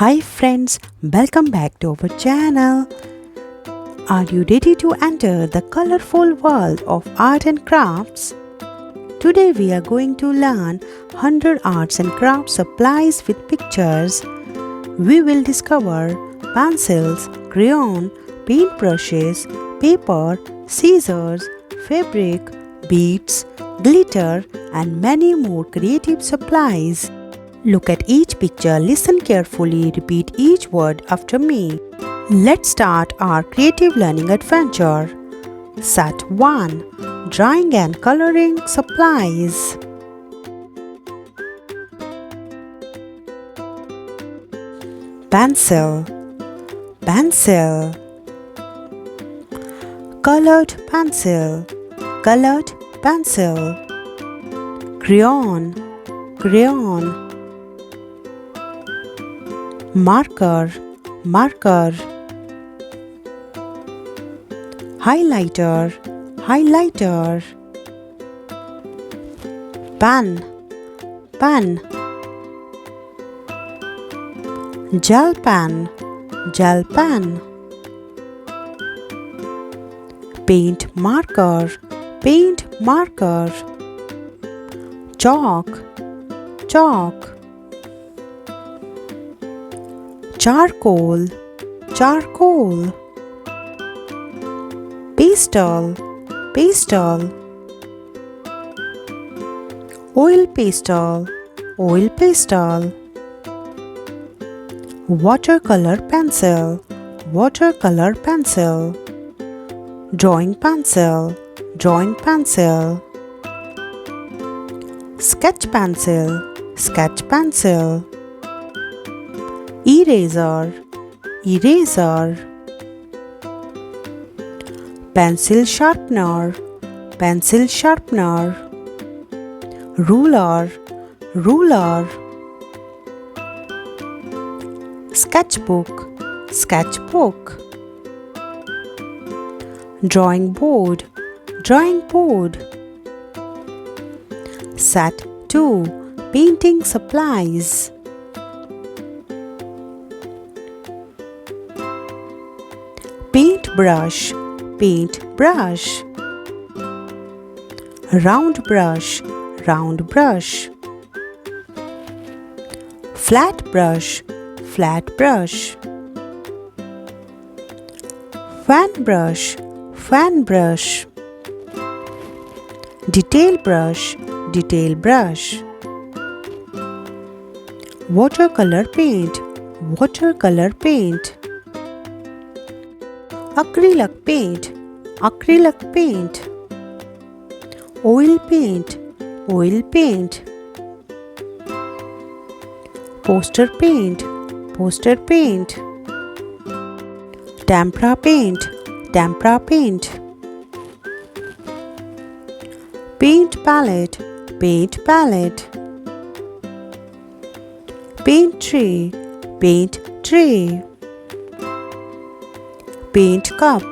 Hi friends, welcome back to our channel. Are you ready to enter the colorful world of art and crafts? Today we are going to learn 100 arts and crafts supplies with pictures. We will discover pencils, crayon, paintbrushes, paper, scissors, fabric, beads, glitter and many more creative supplies. Look at each picture, listen carefully, repeat each word after me. Let's start our creative learning adventure. Set 1. Drawing and coloring supplies. Pencil, pencil. Colored pencil, colored pencil. Crayon, crayon. Marker, marker. Highlighter, highlighter. Pen, pen. Gel pen, gel pen. Paint marker, paint marker. Chalk, chalk. Charcoal, charcoal. Pastel, pastel. Oil pastel, oil pastel. Watercolor pencil, watercolor pencil. Drawing pencil, drawing pencil. Sketch pencil, sketch pencil. Eraser, eraser. Pencil sharpener, pencil sharpener. Ruler, ruler. Sketchbook, sketchbook. Drawing board, drawing board. Set 2. Painting supplies. Paintbrush, paintbrush. Round brush, round brush. Flat brush, flat brush. Fan brush, fan brush. Detail brush, detail brush. Watercolor paint, watercolor paint. Acrylic paint, acrylic paint. Oil paint, oil paint. Poster paint, poster paint. Tempera paint, tempera paint. Paint palette, paint palette. Paint tray, paint tray. Paint cup,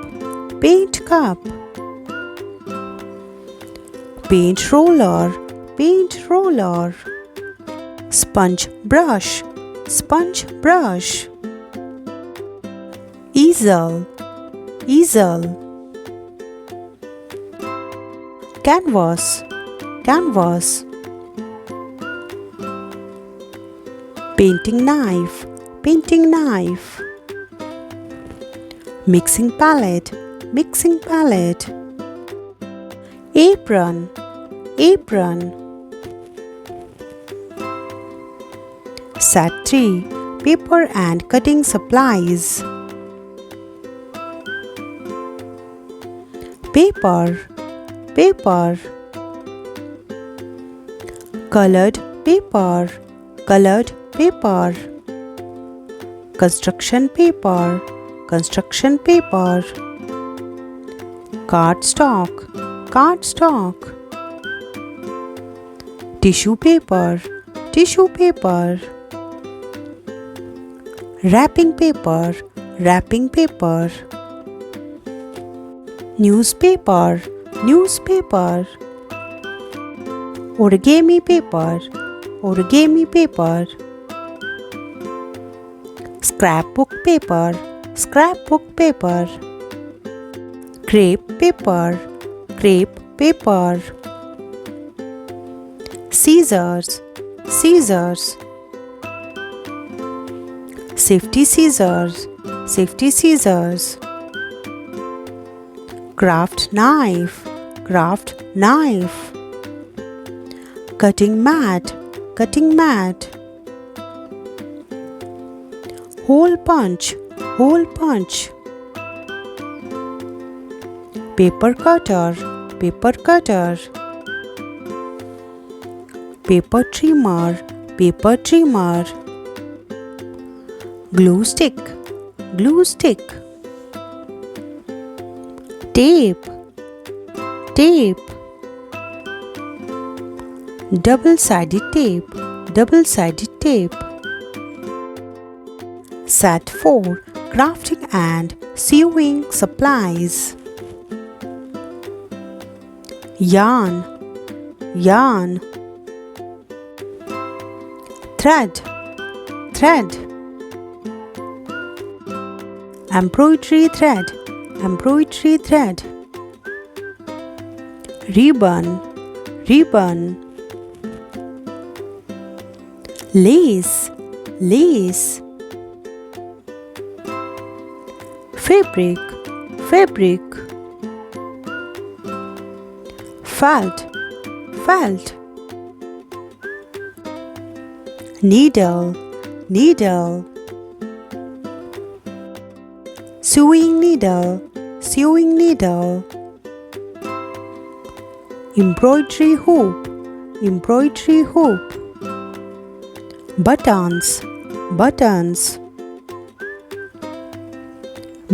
paint cup. Paint roller, paint roller. Sponge brush, sponge brush. Easel, easel. Canvas, canvas. Painting knife, painting knife. Mixing palette, mixing palette. Apron, apron. Set 3. Paper and cutting supplies. Paper, paper. Colored paper, colored paper. Construction paper, construction paper. Cardstock, cardstock. Tissue paper, tissue paper. Wrapping paper, wrapping paper. Newspaper, newspaper. Origami paper, origami paper. scrapbook paper, scrapbook paper. Crepe paper, crepe paper. Scissors, scissors. Safety scissors, safety scissors. Craft knife, craft knife. Cutting mat, cutting mat. Hole punch, hole punch. Paper cutter, paper cutter. Paper trimmer, paper trimmer. Glue stick, glue stick. Tape, tape. Double-sided tape, double-sided tape. Set 4 crafting and sewing supplies. Yarn, yarn. Thread, thread. Embroidery thread, embroidery thread. Ribbon, ribbon. Lace, lace. Fabric, fabric. Felt, felt. Needle, needle. Sewing needle, sewing needle. Embroidery hoop, embroidery hoop. Buttons, buttons.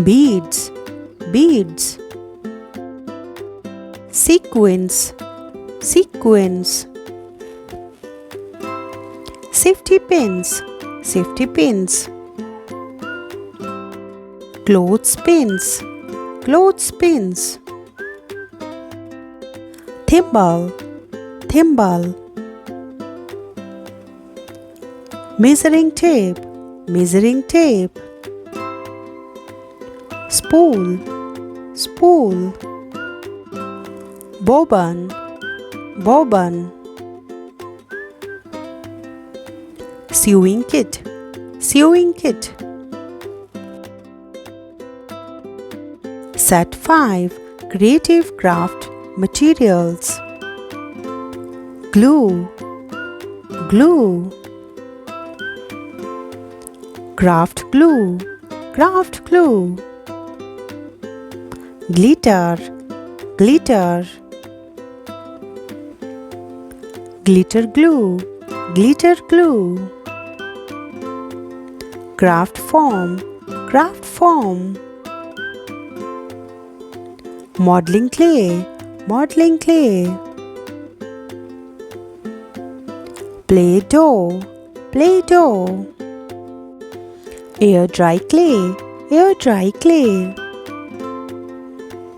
Beads, beads. Sequins, sequins. Safety pins, safety pins. Clothespins, clothespins. Thimble, thimble. Measuring tape, measuring tape. Spool, spool. Bobbin, bobbin. Sewing kit, sewing kit. Set 5 creative craft materials. Glue, glue. Craft glue, craft glue. Glitter, glitter. Glitter glue, glitter glue. Craft foam, craft foam. Modeling clay, modeling clay. Play-doh, play-doh. Air dry clay, air dry clay.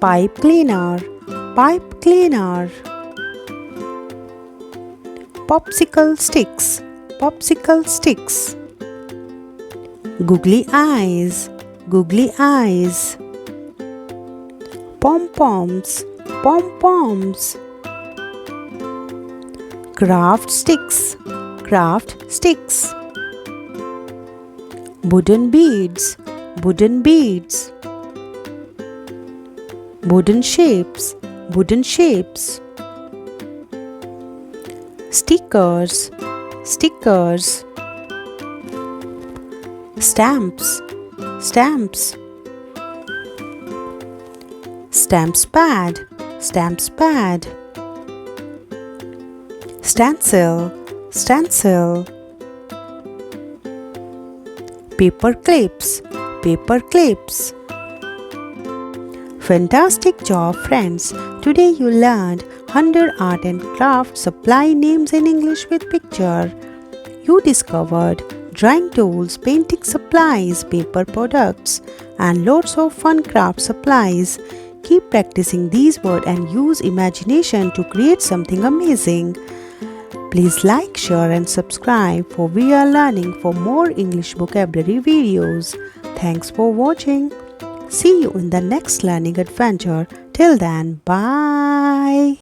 Pipe cleaner, pipe cleaner. Popsicle sticks, popsicle sticks. Googly eyes, googly eyes. Pom-poms, pom-poms. Craft sticks, craft sticks. Wooden beads, wooden beads. Wooden shapes, wooden shapes. Stickers, stickers. Stamps, stamps. Stamps pad, stamps pad. Stencil, stencil. Paper clips, paper clips. Fantastic job, friends! Today you learned 100 art and craft supply names in English with picture. You discovered drawing tools, painting supplies, paper products, and loads of fun craft supplies. Keep practicing these words and use imagination to create something amazing. Please like, share and subscribe for we are learning for more English vocabulary videos. Thanks for watching. See you in the next learning adventure. Till then, bye.